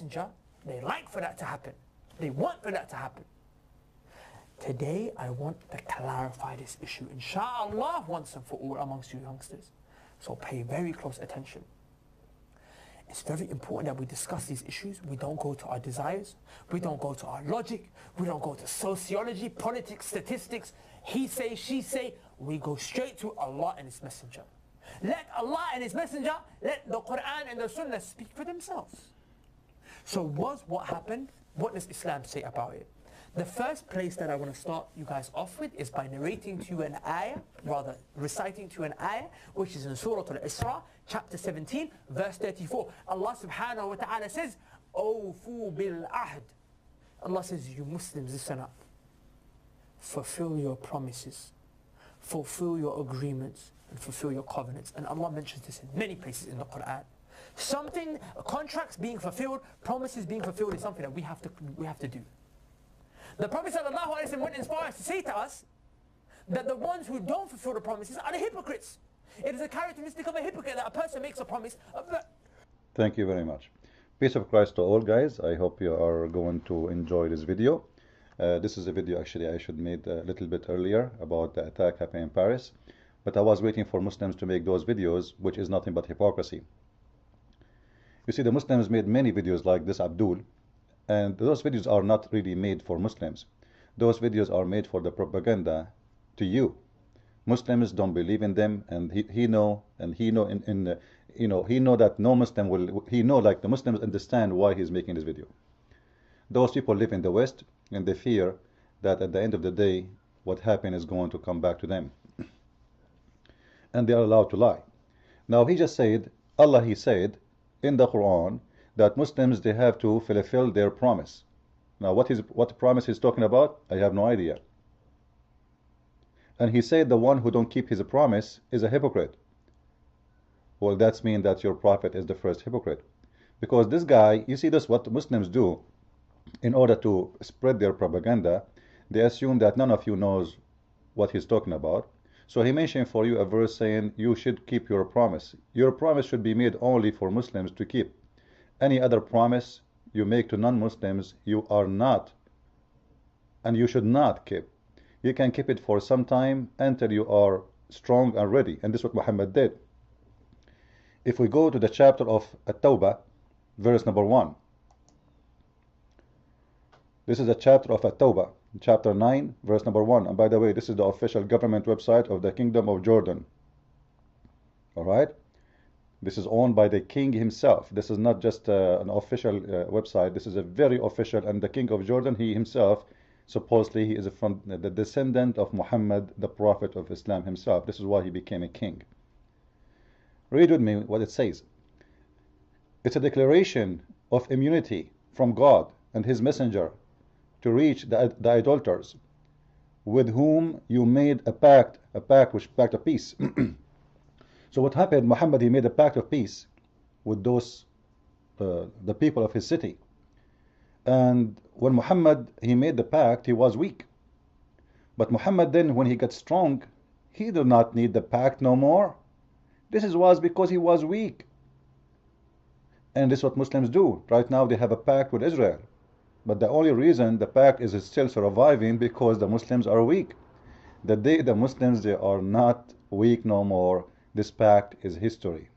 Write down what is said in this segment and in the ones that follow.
messenger, they like for that to happen. They want for that to happen. Today, I want to clarify this issue, inshallah, once and for all amongst you youngsters. So pay very close attention. It's very important that we discuss these issues. We don't go to our desires. We don't go to our logic. We don't go to sociology, politics, statistics, he say, she say. We go straight to Allah and His Messenger. Let Allah and His Messenger, let the Qur'an and the Sunnah speak for themselves. So what happened? What does Islam say about it? The first place that I want to start you guys off with is by narrating to you an ayah, rather reciting to you an ayah, which is in Surah Al-Isra, chapter 17, verse 34. Allah subhanahu wa ta'ala says, Awfu bil ahd. Allah says, you Muslims, listen up. Fulfill your promises, fulfill your agreements, and fulfill your covenants. And Allah mentions this in many places in the Qur'an. Something, contracts being fulfilled, promises being fulfilled is something that we have to do. The Prophet ﷺ went as far as to say to us that the ones who don't fulfill the promises are the hypocrites. It is a characteristic of a hypocrite that a person makes a promise. Thank you very much. Peace of Christ to all, guys. I hope you are going to enjoy this video. This is a video actually I should made a little bit earlier about the attack happening in Paris, but I was waiting for Muslims to make those videos, which is nothing but hypocrisy. You see, the Muslims made many videos like this, Abdul, and those videos are not really made for Muslims. Those videos are made for the propaganda to you. Muslims don't believe in them, and he know that no Muslim will. He know, like, the Muslims understand why he's making this video. Those people live in the West, and they fear that at the end of the day, what happened is going to come back to them, and they are allowed to lie. Now he just said, Allah, He said in the Quran that Muslims, they have to fulfill their promise. Now what promise he's talking about, I have no idea. And he said the one who don't keep his promise is a hypocrite. Well, that's mean that your prophet is the first hypocrite. Because this guy, you see, this what Muslims do in order to spread their propaganda. They assume that none of you knows what he's talking about. So he mentioned for you a verse saying you should keep your promise. Your promise should be made only for Muslims to keep. Any other promise you make to non-Muslims, you are not, and you should not keep. You can keep it for some time until you are strong and ready. And this is what Muhammad did. If we go to the chapter of At-Tawbah, verse number 1. This is a chapter of At-Tawbah, chapter 9, verse number 1. And by the way, this is the official government website of the Kingdom of Jordan. Alright? This is owned by the king himself. This is not just an official website. This is a very official, and the king of Jordan, he himself, supposedly he is from the descendant of Muhammad, the prophet of Islam himself. This is why he became a king. Read with me what it says. It's a declaration of immunity from God and His messenger to reach the idolaters with whom you made a pact of peace. So what happened? Muhammad, he made a pact of peace with those the people of his city. And when Muhammad, he made the pact, he was weak. But Muhammad then, when he got strong, he did not need the pact no more. This was because he was weak. And this is what Muslims do. Right now they have a pact with Israel. But the only reason the pact is still surviving because the Muslims are weak. The day the Muslims, they are not weak no more, this pact is history.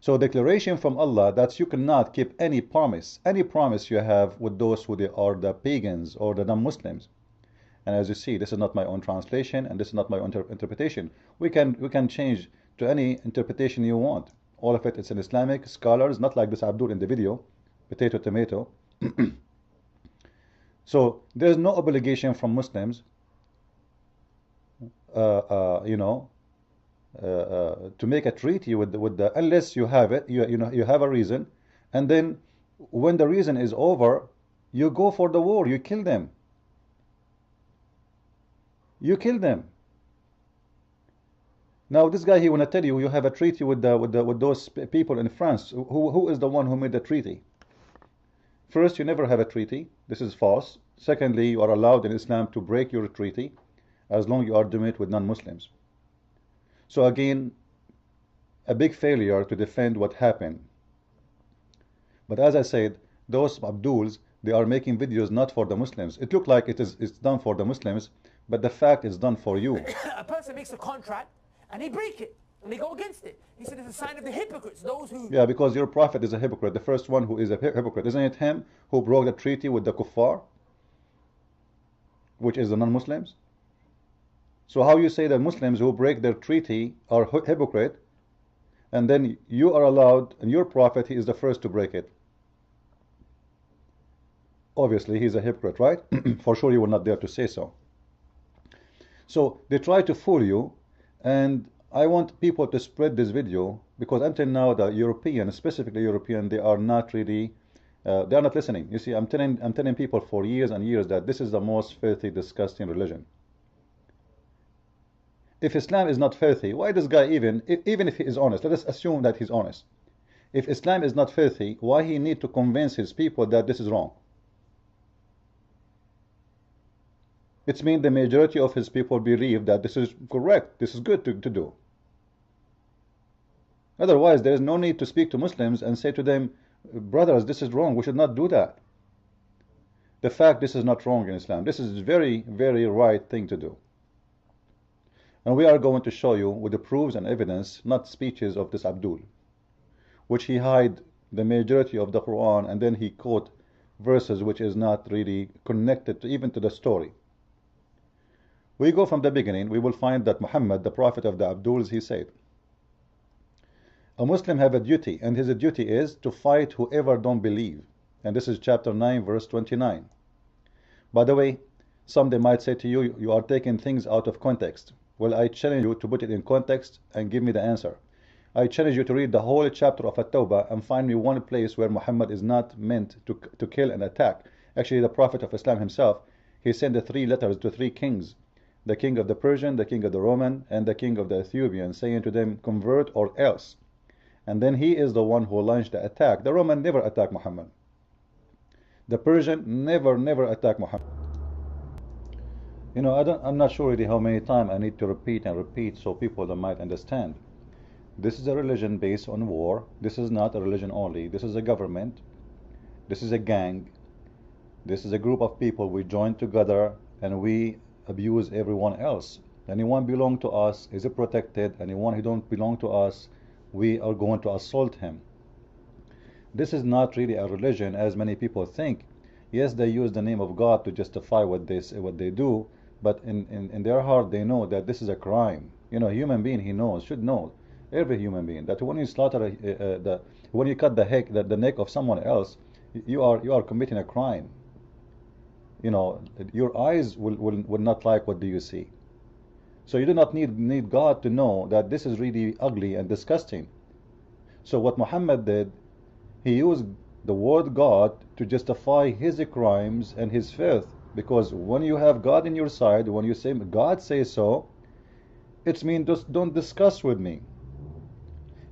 So declaration from Allah that you cannot keep any promise you have with those who they are the pagans or the non-Muslims. And as you see, this is not my own translation, and this is not my own interpretation. We can change to any interpretation you want. All of it is in Islamic scholars, not like this Abdul in the video, potato, tomato. So there is no obligation from Muslims, to make a treaty with the unless you have it, you have a reason, and then when the reason is over, you go for the war, you kill them. Now this guy, he want to tell you have a treaty with those people in France. Who is the one who made the treaty? First, you never have a treaty. This is false. Secondly, you are allowed in Islam to break your treaty as long as you are doing it with non-Muslims. So again, a big failure to defend what happened. But as I said, those Abduls, they are making videos not for the Muslims. It looks like it's done for the Muslims, but the fact is done for you. A person makes a contract and they break it and they go against it. He said it's a sign of the hypocrites, those who... Yeah, because your prophet is a hypocrite. The first one who is a hypocrite. Isn't it him who broke the treaty with the kuffar, which is the non-Muslims? So how you say that Muslims who break their treaty are hypocrite, and then you are allowed, and your prophet, he is the first to break it? Obviously, he's a hypocrite, right? For sure, you will not dare to say so. So they try to fool you, and I want people to spread this video, because until now the European, specifically European, they are not really, they are not listening. You see, I'm telling people for years and years that this is the most filthy, disgusting religion. If Islam is not filthy, why this guy even if he is honest, let us assume that he's honest. If Islam is not filthy, why he need to convince his people that this is wrong? It means the majority of his people believe that this is correct, this is good to do. Otherwise, there is no need to speak to Muslims and say to them, brothers, this is wrong, we should not do that. The fact this is not wrong in Islam, this is very, very right thing to do. And we are going to show you with the proofs and evidence, not speeches of this Abdul, which he hide the majority of the Quran, and then he quote verses which is not really connected to, even to the story. We go from the beginning, we will find that Muhammad, the prophet of the Abduls, he said, a Muslim have a duty, and his duty is to fight whoever don't believe. And this is chapter 9, verse 29. By the way, some they might say to you, you are taking things out of context. Well, I challenge you to put it in context and give me the answer. I challenge you to read the whole chapter of At-Tawbah and find me one place where Muhammad is not meant to kill and attack. Actually, the prophet of Islam himself, he sent the 3 letters to 3 kings. The king of the Persian, the king of the Roman, and the king of the Ethiopian, saying to them, convert or else. And then he is the one who launched the attack. The Roman never attacked Muhammad. The Persian never attacked Muhammad. You know, I'm not sure really how many times I need to repeat and repeat so people might understand. This is a religion based on war. This is not a religion only. This is a government. This is a gang. This is a group of people. We join together and we abuse everyone else. Anyone belong to us is protected. Anyone who don't belong to us, we are going to assault him. This is not really a religion as many people think. Yes, they use the name of God to justify what they do, but in their heart they know that this is a crime. You know, a human being, he knows, should know, every human being, that when you slaughter when you cut the neck of someone else, you are committing a crime. You know, your eyes will not like what do you see. So you do not need God to know that this is really ugly and disgusting. So what Muhammad did, he used the word God to justify his crimes and his filth. Because when you have God in your side, when you say God says so, it means just don't discuss with me.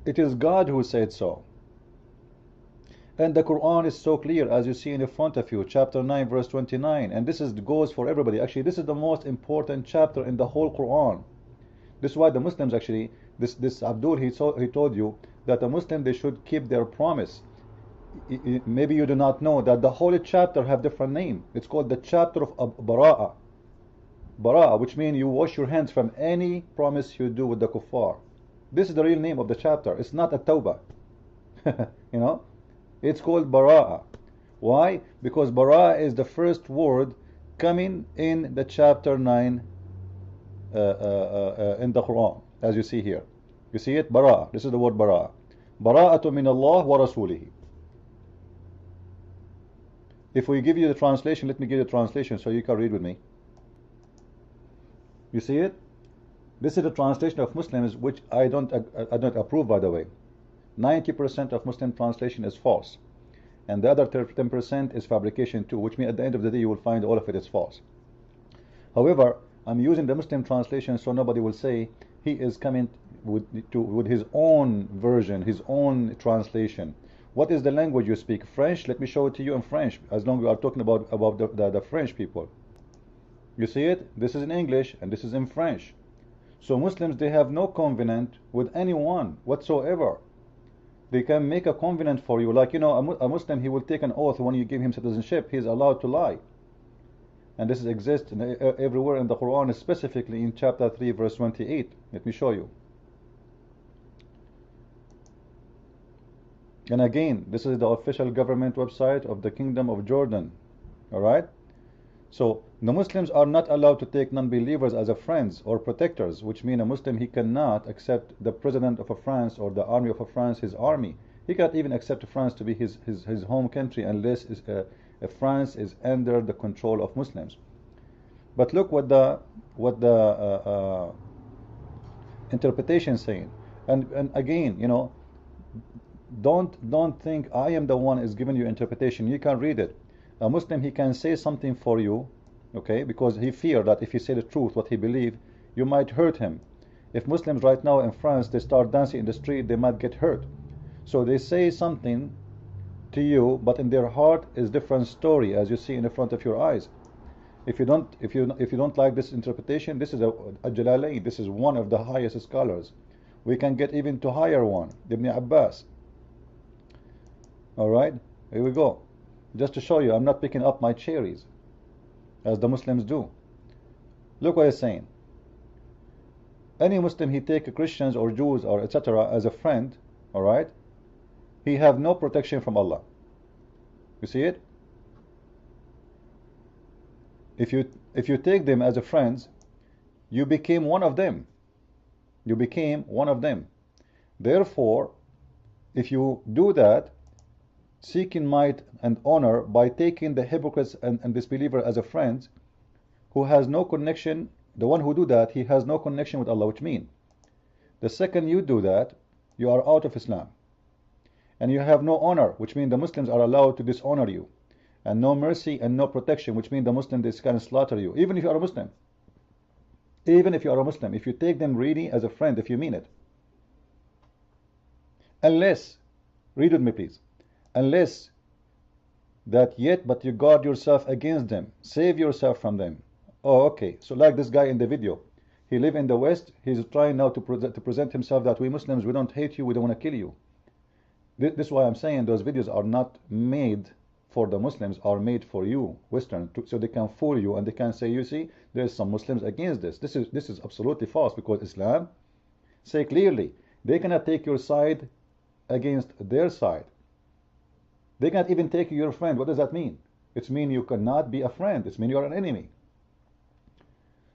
It is God who said so. And the Quran is so clear, as you see in front of you, chapter 9, verse 29. And this goes for everybody. Actually, this is the most important chapter in the whole Quran. This is why the Muslims actually, this Abdul, he told you that the Muslim, they should keep their promise. Maybe you do not know that the whole chapter have different name. It's called the chapter of Bara'ah. Bara'ah, which means you wash your hands from any promise you do with the kuffar. This is the real name of the chapter. It's not a Tawbah. You know, it's called Bara'ah. Why? Because Bara'ah is the first word coming in the chapter 9 in the Quran, as you see here. You see it? Bara'ah. This is the word Bara'ah. Bara'atu min Allah wa rasulihi. If we give you the translation, let me give you the translation so you can read with me. You see it? This is the translation of Muslims, which I don't approve, by the way. 90% of Muslim translation is false, and the other 10% is fabrication too, which means at the end of the day you will find all of it is false. However, I'm using the Muslim translation so nobody will say he is coming with his own version, his own translation. What is the language you speak? French? Let me show it to you in French, as long as we are talking about the French people. You see it? This is in English and this is in French. So Muslims, they have no covenant with anyone whatsoever. They can make a covenant for you, like, you know, a Muslim, he will take an oath when you give him citizenship. He's allowed to lie. And this exists everywhere in the Quran, specifically in chapter 3 verse 28. Let me show you. And again, this is the official government website of the Kingdom of Jordan. Alright? So the Muslims are not allowed to take non-believers as a friends or protectors, which mean a Muslim, he cannot accept the president of a France or the army of a France, his army. He cannot even accept France to be his home country unless France is under the control of Muslims. But look what the interpretation is saying. And again, you know, don't think I am the one is giving you interpretation. You can read it. A Muslim, he can say something for you, okay, because he fear that if he say the truth, what he believe, you might hurt him. If Muslims right now in France, they start dancing in the street, they might get hurt. So they say something to you, but in their heart is different story, as you see in the front of your eyes. If you don't like this interpretation, this is a Jalalain. This is one of the highest scholars. We can get even to higher one, Ibn Abbas. All right, here we go. Just to show you, I'm not picking up my cherries, as the Muslims do. Look what he's saying. Any Muslim, he take Christians or Jews or etc. as a friend, all right, he have no protection from Allah. You see it? If you take them as a friends, you became one of them. You became one of them. Therefore, if you do that, seeking might and honor by taking the hypocrites and disbeliever as a friend, who has no connection, the one who do that, he has no connection with Allah, which means the second you do that, you are out of Islam. And you have no honor, which means the Muslims are allowed to dishonor you. And no mercy and no protection, which means the Muslims can slaughter you, even if you are a Muslim. Even if you are a Muslim, if you take them really as a friend, if you mean it. Unless, read with me please, unless that yet but you guard yourself against them, save yourself from them. Oh, okay, so like this guy in the video, he live in the West, he's trying now to present himself that we Muslims, we don't hate you, we don't want to kill you. This is why I'm saying those videos are not made for the Muslims, are made for you, Western, so they can fool you and they can say, you see, there's some Muslims against this. This is absolutely false, because Islam say clearly, they cannot take your side against their side. They cannot even take you your friend. What does that mean? It means you cannot be a friend. It means you are an enemy.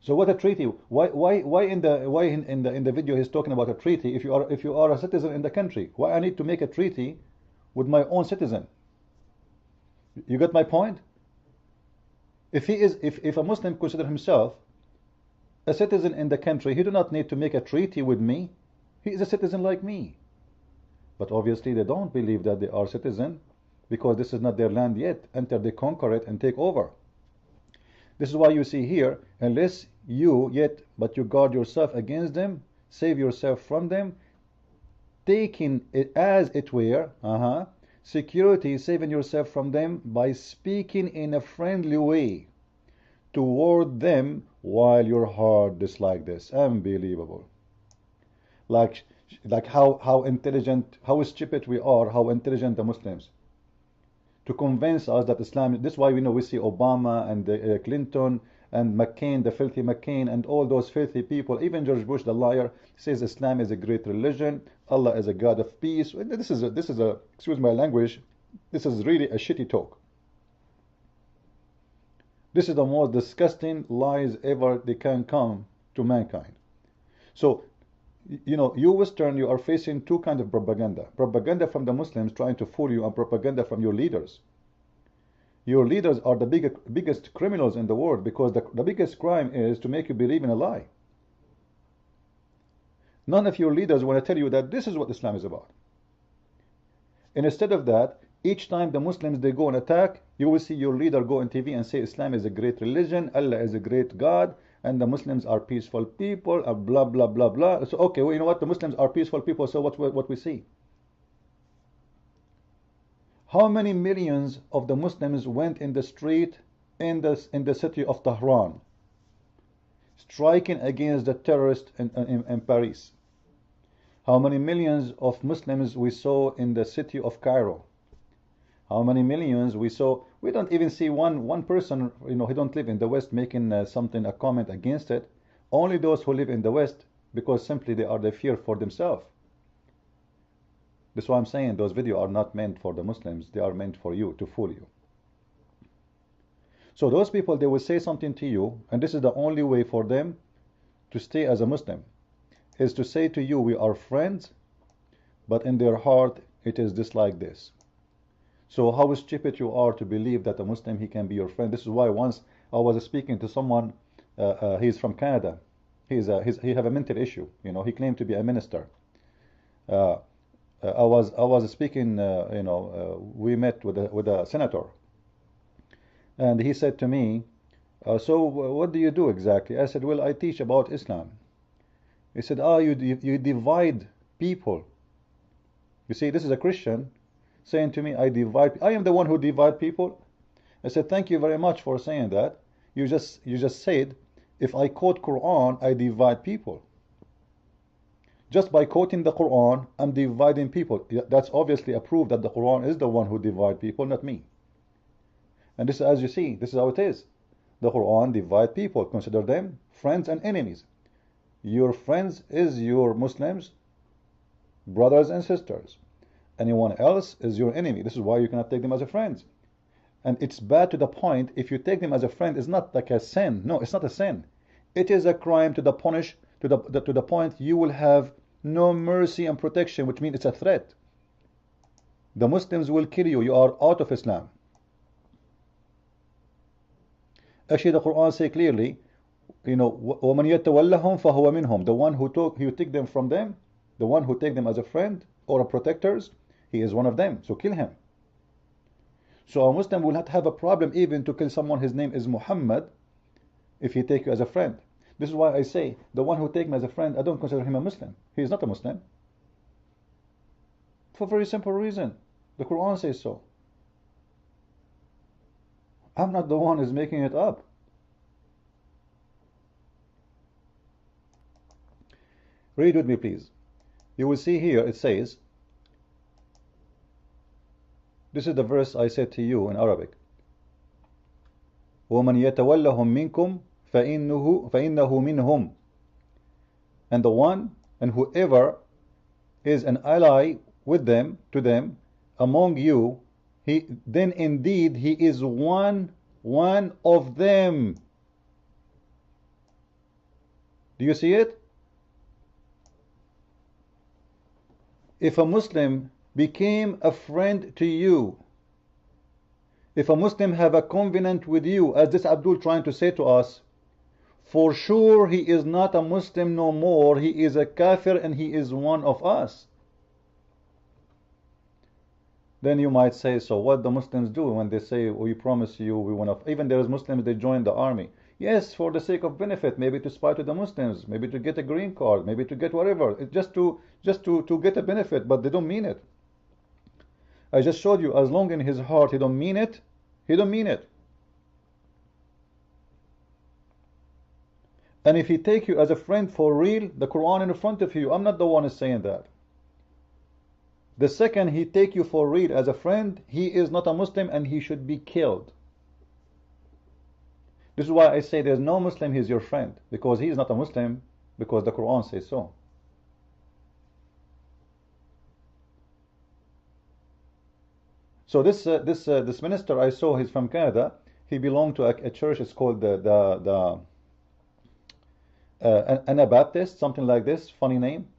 So what a treaty? Why in the video he's talking about a treaty? If you are a citizen in the country, why I need to make a treaty with my own citizen? You get my point? If a Muslim consider himself a citizen in the country, he do not need to make a treaty with me. He is a citizen like me. But obviously they don't believe that they are citizen, because this is not their land yet until they conquer it and take over. This is why you see here, unless you yet but you guard yourself against them, save yourself from them, taking it as it were, security, saving yourself from them by speaking in a friendly way toward them while your heart dislike this. Unbelievable. Like how intelligent, how stupid we are, how intelligent the Muslims, to convince us that Islam, this is why we see Obama and Clinton and McCain, the filthy McCain, and all those filthy people, even George Bush the liar, says Islam is a great religion, Allah is a God of peace. This is a excuse my language, this is really a shitty talk. This is the most disgusting lies ever they can come to mankind. So you Western, you are facing two kinds of propaganda. Propaganda from the Muslims trying to fool you, and propaganda from your leaders. Your leaders are the biggest criminals in the world, because the biggest crime is to make you believe in a lie. None of your leaders want to tell you that this is what Islam is about. And instead of that, each time the Muslims, they go and attack, you will see your leader go on TV and say Islam is a great religion, Allah is a great God, and the Muslims are peaceful people, blah blah blah blah. So okay, well, you know what, the Muslims are peaceful people, so what we see? How many millions of the Muslims went in the street in the city of Tehran, striking against the terrorists in Paris? How many millions of Muslims we saw in the city of Cairo? How many millions we saw? We don't even see one person, he don't live in the West, making a comment against it. Only those who live in the West, because simply they fear for themselves. That's why I'm saying those videos are not meant for the Muslims. They are meant for you, to fool you. So those people, they will say something to you, and this is the only way for them to stay as a Muslim, is to say to you, we are friends, but in their heart it is just like this. So how stupid you are to believe that a Muslim, he can be your friend. This is why once I was speaking to someone, he's from Canada. He have a mental issue. He claimed to be a minister. I was speaking. We met with a senator, and he said to me, "So what do you do exactly?" I said, "Well, I teach about Islam." He said, you divide people." You see, this is a Christian saying to me, I am the one who divide people. I said, "Thank you very much for saying that. You just said, if I quote Quran, I divide people. Just by quoting the Quran, I'm dividing people. That's obviously a proof that the Quran is the one who divide people, not me. And this, as you see, this is how it is. The Quran divide people. Consider them friends and enemies. Your friends is your Muslims, brothers and sisters. Anyone else is your enemy. This is why you cannot take them as a friend. And it's bad to the point, if you take them as a friend, it's not like a sin. No, it's not a sin. It is a crime to the point you will have no mercy and protection, which means it's a threat. The Muslims will kill you. You are out of Islam. Actually, the Quran says clearly, وَمَنْ يَتَوَلَّهُمْ فَهُوَ مِنْهُمْ. The one who take them from them, the one who take them as a friend or a protectors, he is one of them. So kill him. So a Muslim will not have a problem even to kill someone, his name is Muhammad, if he take you as a friend. This is why I say, the one who take me as a friend, I don't consider him a Muslim. He is not a Muslim. For a very simple reason. The Quran says so. I'm not the one who's making it up. Read with me, please. You will see here, it says, this is the verse I said to you in Arabic. وَمَنْ يَتَوَلَّهُمْ مِنْكُمْ فَإِنَّهُ مِنْهُمْ. And the one and whoever is an ally with them, to them, among you, then indeed he is one of them. Do you see it? If a Muslim became a friend to you, if a Muslim have a covenant with you, as this Abdul trying to say to us, for sure he is not a Muslim no more, he is a kafir and he is one of us. Then you might say, so what the Muslims do when they say, we promise you, we want to, even there is Muslims, they join the army. Yes, for the sake of benefit, maybe to spy to the Muslims, maybe to get a green card, maybe to get whatever, it's just to get a benefit, but they don't mean it. I just showed you, as long in his heart he don't mean it, he don't mean it. And if he take you as a friend for real, the Quran in front of you, I'm not the one who's saying that. The second he take you for real as a friend, he is not a Muslim and he should be killed. This is why I say there's no Muslim, he's your friend, because he is not a Muslim, because the Quran says so. So this minister I saw, he's from Canada. He belonged to a church. It's called the Anabaptist, something like this, funny name.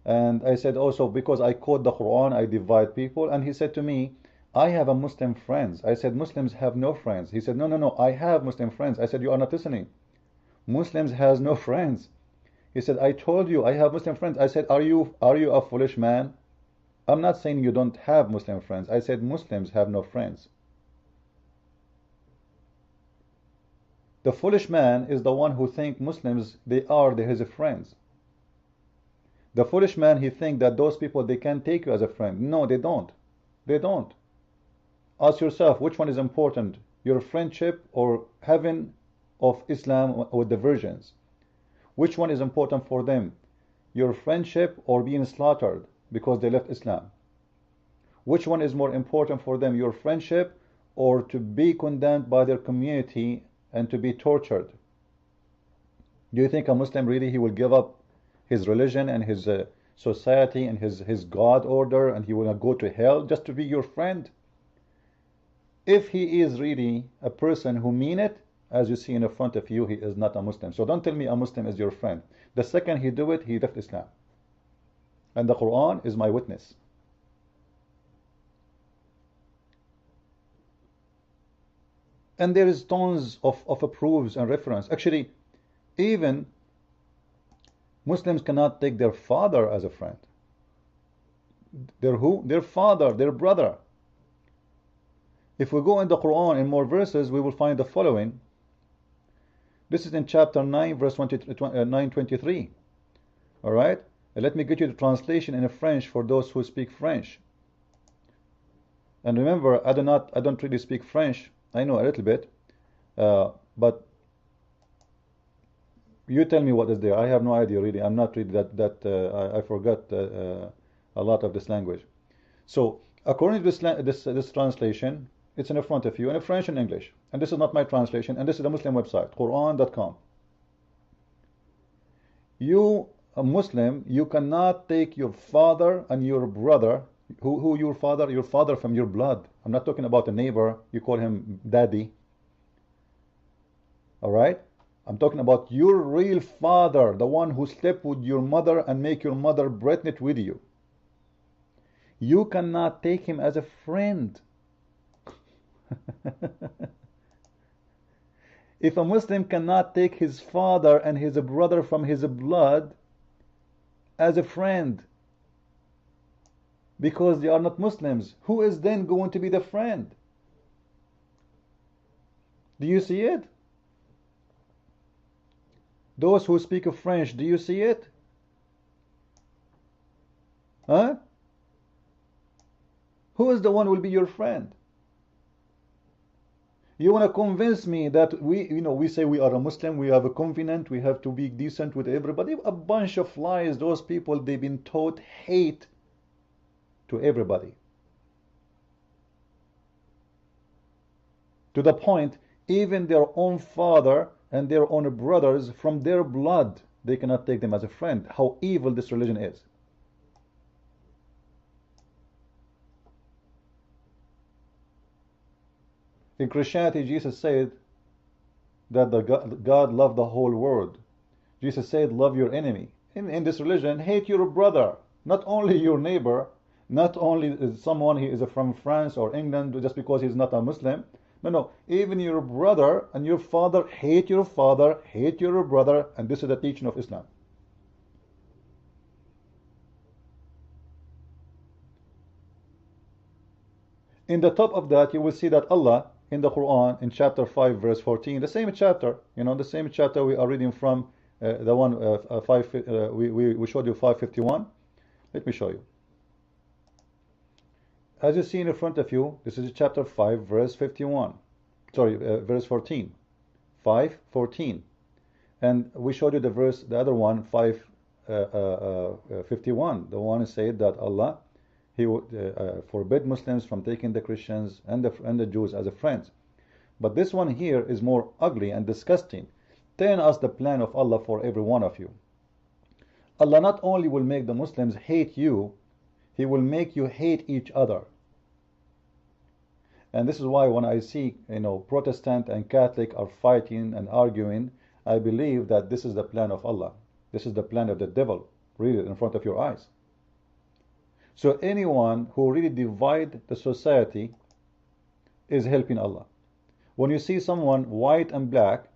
And I said also, because I quote the Quran, I divide people. And he said to me, I have a Muslim friends. I said, Muslims have no friends. He said, no, I have Muslim friends. I said, you are not listening. Muslims has no friends. He said, I told you I have Muslim friends. I said, are you a foolish man? I'm not saying you don't have Muslim friends. I said Muslims have no friends. The foolish man is the one who thinks Muslims, they are his friends. The foolish man, he thinks that those people, they can take you as a friend. No, they don't. They don't. Ask yourself, which one is important? Your friendship or heaven of Islam with the virgins? Which one is important for them? your friendship or being slaughtered because they left Islam? Which one is more important for them, your friendship or to be condemned by their community and to be tortured? Do you think a Muslim really, he will give up his religion and his society and his God order, and he will not go to hell just to be your friend? If he is really a person who mean it, as you see in the front of you, he is not a Muslim. So don't tell me a Muslim is your friend. The second he do it, he left Islam. And the Quran is my witness. And there is tons of proofs and reference. Actually, even Muslims cannot take their father as a friend. Their who? Their father, their brother. If we go in the Quran in more verses, we will find the following. This is in chapter 9, verse 923. All right? Let me get you the translation in French for those who speak French. And remember, I don't really speak French. I know a little bit, but you tell me what is there. I have no idea really. I'm not really I forgot a lot of this language. So according to this translation, it's in front of you in French and English. And this is not my translation. And this is the Muslim website, Qur'an.com. You, a Muslim, you cannot take your father and your brother. Who your father? Your father from your blood. I'm not talking about a neighbor. You call him daddy. All right? I'm talking about your real father, the one who slept with your mother and make your mother pregnant with you. You cannot take him as a friend. If a Muslim cannot take his father and his brother from his blood as a friend because they are not Muslims, who is then going to be the friend? Do you see it? Those who speak of French, do you see it? Huh? Who is the one who will be your friend? You want to convince me that we say we are a Muslim, we have a covenant, we have to be decent with everybody. A bunch of lies. Those people, they've been taught hate to everybody. To the point, even their own father and their own brothers from their blood, they cannot take them as a friend. How evil this religion is. In Christianity, Jesus said that God loved the whole world. Jesus said, love your enemy. In this religion, hate your brother, not only your neighbor, not only someone who is from France or England just because he's not a Muslim. No, even your brother and your father, hate your brother, and this is the teaching of Islam. In the top of that, you will see that Allah, in the Quran, in chapter 5, verse 14, the same chapter, the same chapter we are reading from, the one, we showed you 551. Let me show you. As you see in front of you, this is chapter 5, verse 51. Sorry, verse 14. 5:14. And we showed you the other one, 5:51. The one said that Allah, He would forbid Muslims from taking the Christians and the Jews as a friends. But this one here is more ugly and disgusting. Telling us the plan of Allah for every one of you. Allah not only will make the Muslims hate you, He will make you hate each other. And this is why when I see, Protestant and Catholic are fighting and arguing, I believe that this is the plan of Allah. This is the plan of the devil. Read it in front of your eyes. So anyone who really divide the society is helping Allah. When you see someone white and black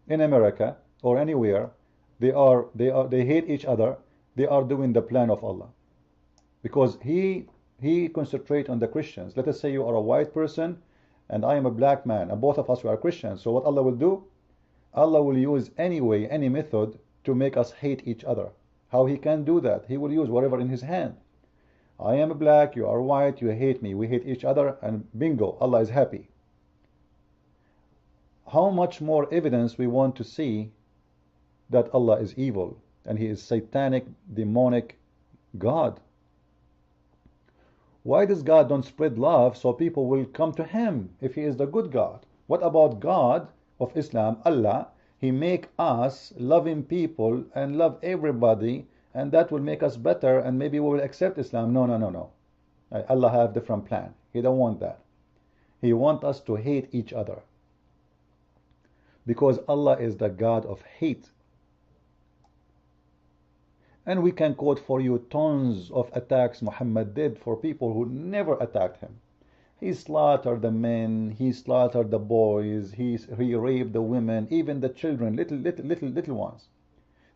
in America or anywhere, they hate each other. They are doing the plan of Allah, because He concentrates on the Christians. Let us say you are a white person and I am a black man, and both of us are Christians. So what Allah will do? Allah will use any way, any method to make us hate each other. How He can do that? He will use whatever in His hand. I am black, you are white, you hate me, we hate each other, and bingo, Allah is happy. How much more evidence we want to see that Allah is evil, and he is satanic, demonic God. Why does God don't spread love so people will come to him if he is the good God? What about God of Islam, Allah? He make us loving people and love everybody, and that will make us better, and maybe we will accept Islam. No, no, no, no. Allah have different plan. He don't want that. He want us to hate each other, because Allah is the God of hate. And we can quote for you tons of attacks Muhammad did for people who never attacked him. He slaughtered the men, he slaughtered the boys, he raped the women, even the children, little ones.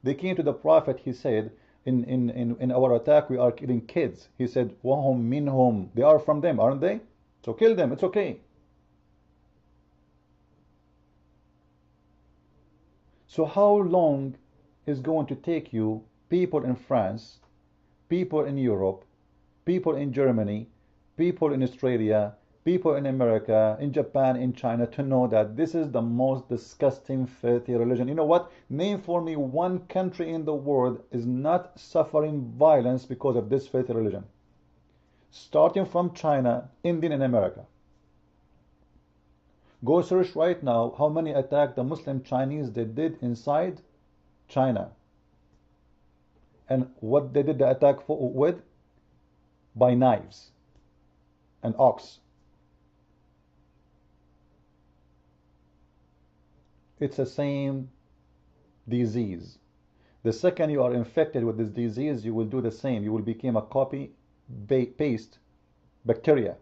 They came to the Prophet, he said, in our attack we are killing kids. He said, وَهُمْ مِنْهُمْ, they are from them, aren't they? So kill them, it's okay. So how long is going to take you, people in France, people in Europe, people in Germany, people in Australia, people in America, in Japan, in China, to know that this is the most disgusting, filthy religion? You know what? Name for me one country in the world is not suffering violence because of this filthy religion. Starting from China, India, and America. Go search right now how many attacks the Muslim Chinese they did inside China. And what they did the attack with? By knives and ox. It's the same disease. The second you are infected with this disease, you will do the same. You will become a copy paste bacteria.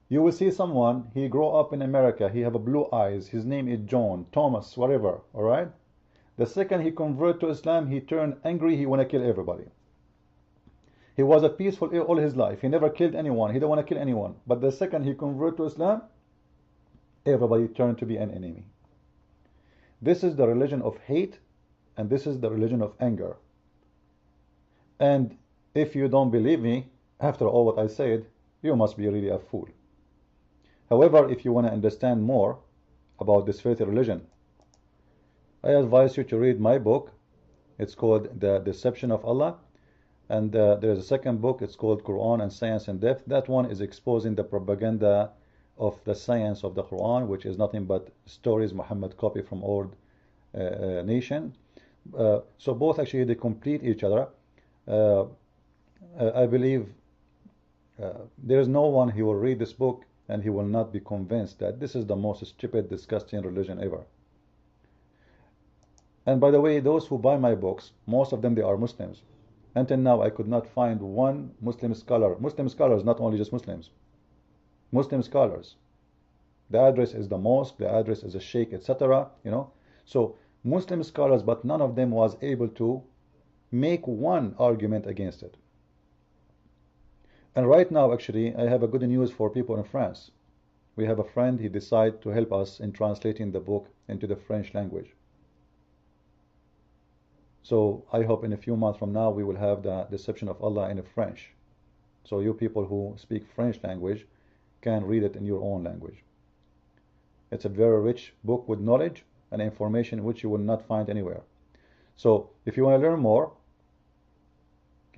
You will see someone, he grew up in America, he have a blue eyes, his name is John, Thomas, whatever, all right? The second he convert to Islam, he turned angry, he want to kill everybody. He was a peaceful all his life, he never killed anyone, he don't want to kill anyone. But the second he convert to Islam, everybody turned to be an enemy. This is the religion of hate, and this is the religion of anger. And if you don't believe me, after all what I said, you must be really a fool. However, if you want to understand more about this filthy religion, I advise you to read my book. It's called The Deception of Allah. And there's a second book, it's called Qur'an and Science in Depth. That one is exposing the propaganda of the science of the Quran, which is nothing but stories Muhammad copied from old nation. So both actually they complete each other. I believe there is no one who will read this book and he will not be convinced that this is the most stupid, disgusting religion ever. And by the way, those who buy my books, most of them they are Muslims. Until now I could not find one Muslim scholar. Muslim scholars, not only just Muslims. Muslim scholars. The address is the mosque, the address is a sheikh, etc. You know, so Muslim scholars, but none of them was able to make one argument against it. And right now, actually, I have a good news for people in France. We have a friend, he decided to help us in translating the book into the French language. So I hope in a few months from now we will have the Deception of Allah in French. So you people who speak French language can read it in your own language. It's a very rich book with knowledge and information which you will not find anywhere. So if you want to learn more,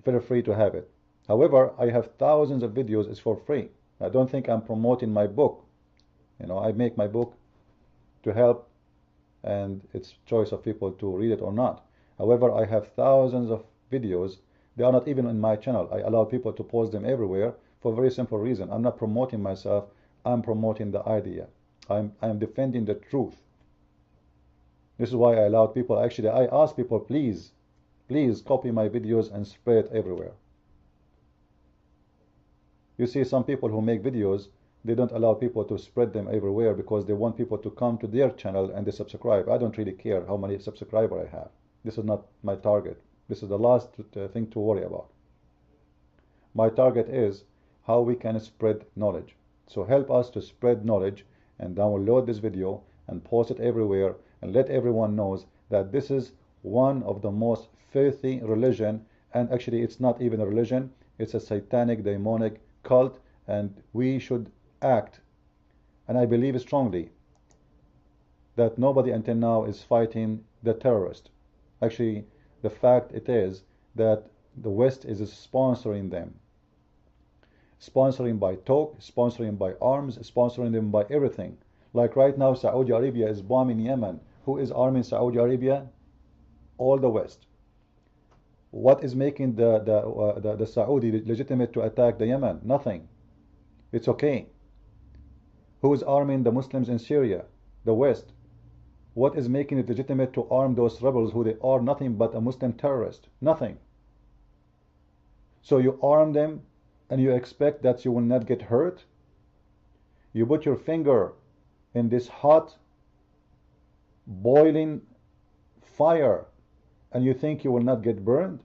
feel free to have it. However, I have thousands of videos, it's for free. I don't think I'm promoting my book. You know, I make my book to help, and it's choice of people to read it or not. However, I have thousands of videos. They are not even in my channel. I allow people to post them everywhere for a very simple reason. I'm not promoting myself, I'm promoting the idea. I'm defending the truth. This is why I allowed people, actually I ask people, please copy my videos and spread it everywhere. You see some people who make videos, they don't allow people to spread them everywhere because they want people to come to their channel and they subscribe. I don't really care how many subscribers I have. This is not my target. This is the last thing to worry about. My target is how we can spread knowledge. So help us to spread knowledge and download this video and post it everywhere and let everyone knows that this is one of the most filthy religion, and actually it's not even a religion, it's a satanic, demonic cult, and we should act. And I believe strongly that nobody until now is fighting the terrorist. Actually, the fact it is that the West is sponsoring them. Sponsoring by talk, sponsoring by arms, sponsoring them by everything. Like right now, Saudi Arabia is bombing Yemen. Who is arming Saudi Arabia? All the West. What is making the Saudi legitimate to attack the Yemen? Nothing. It's okay. Who is arming the Muslims in Syria? The West. What is making it legitimate to arm those rebels who they are nothing but a Muslim terrorist? Nothing. So you arm them and you expect that you will not get hurt? You put your finger in this hot, boiling fire and you think you will not get burned?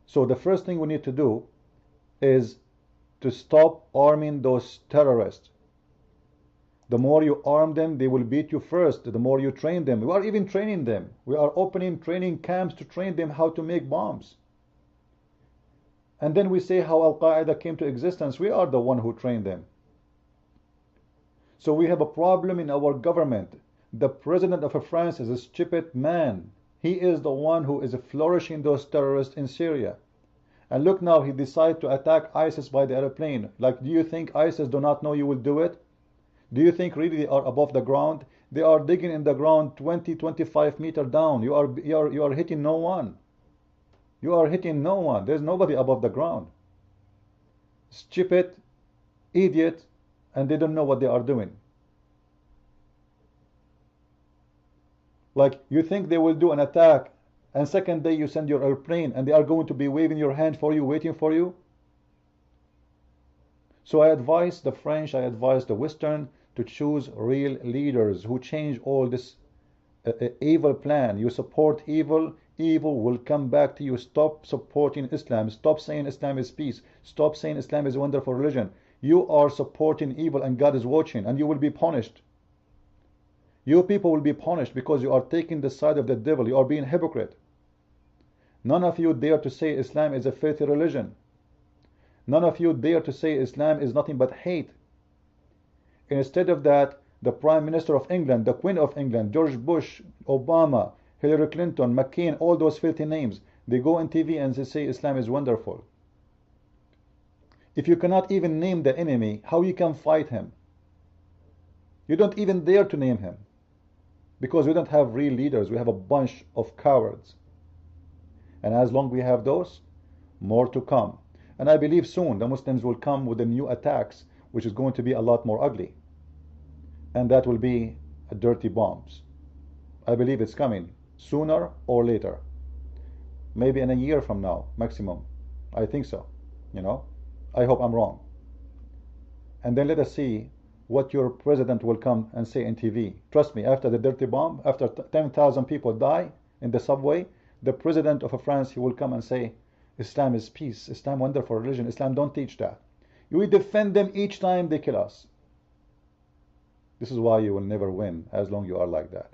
So the first thing we need to do is to stop arming those terrorists. The more you arm them, they will beat you first. The more you train them. We are even training them. We are opening training camps to train them how to make bombs. And then we say how Al-Qaeda came to existence. We are the one who trained them. So we have a problem in our government. The president of France is a stupid man. He is the one who is flourishing those terrorists in Syria. And look now, he decided to attack ISIS by the airplane. Like, do you think ISIS do not know you will do it? Do you think really they are above the ground? They are digging in the ground 20-25 meters down. You are hitting no one. You are hitting no one. There's nobody above the ground. Stupid, idiot, and they don't know what they are doing. Like, you think they will do an attack, and second day you send your airplane, and they are going to be waving your hand for you, waiting for you? So I advise the French, I advise the Western to choose real leaders who change all this evil plan. You support evil, evil will come back to you. Stop supporting Islam. Stop saying Islam is peace. Stop saying Islam is a wonderful religion. You are supporting evil and God is watching and you will be punished. You people will be punished because you are taking the side of the devil. You are being hypocrite. None of you dare to say Islam is a filthy religion. None of you dare to say Islam is nothing but hate. Instead of that, the Prime Minister of England, the Queen of England, George Bush, Obama, Hillary Clinton, McCain, all those filthy names, they go on TV and they say Islam is wonderful. If you cannot even name the enemy, how you can fight him? You don't even dare to name him. Because we don't have real leaders, we have a bunch of cowards. And as long as we have those, more to come. And I believe soon the Muslims will come with the new attacks, which is going to be a lot more ugly. And that will be dirty bombs. I believe it's coming sooner or later. Maybe in a year from now, maximum. I think so. You know, I hope I'm wrong. And then let us see what your president will come and say in TV. Trust me, after the dirty bomb, after 10,000 people die in the subway, the president of France, he will come and say, Islam is peace, Islam wonderful religion, Islam don't teach that. We defend them each time they kill us. This is why you will never win as long as you are like that.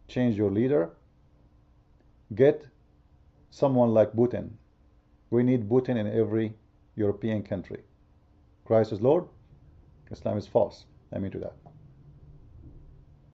Change your leader. Get someone like Putin. We need Putin in every European country. Christ is Lord. Islam is false. I mean to that.